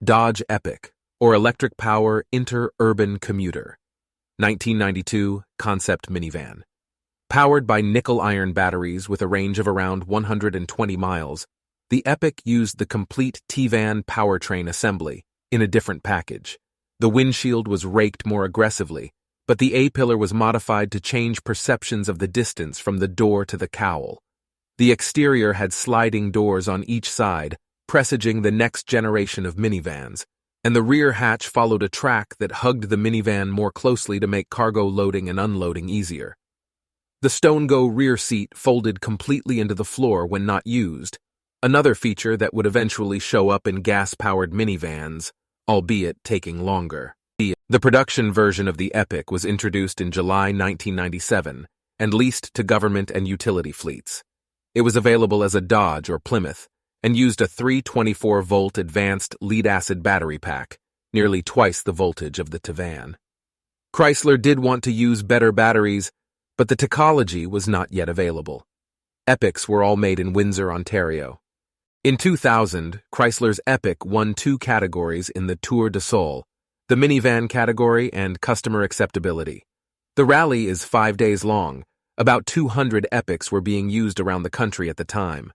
Dodge EPIC, or Electric Power Interurban Commuter. 1992 Concept Minivan. Powered by nickel-iron batteries with a range of around 120 miles, the EPIC used the complete T-van powertrain assembly in a different package. The windshield was raked more aggressively, but the A-pillar was modified to change perceptions of the distance from the door to the cowl. The exterior had sliding doors on each side, presaging the next generation of minivans, and the rear hatch followed a track that hugged the minivan more closely to make cargo loading and unloading easier. The stow-n-go rear seat folded completely into the floor when not used, another feature that would eventually show up in gas-powered minivans, albeit taking longer. The production version of the EPIC was introduced in July 1997 and leased to government and utility fleets. It was available as a Dodge or Plymouth and used a 324-volt advanced lead-acid battery pack, nearly twice the voltage of the T-van. Chrysler did want to use better batteries, but the technology was not yet available. EPICs were all made in Windsor, Ontario. In 2000, Chrysler's EPIC won 2 categories in the Tour de Sol, the minivan category and Customer Acceptability. The rally is 5 days long. About 200 EPICs were being used around the country at the time.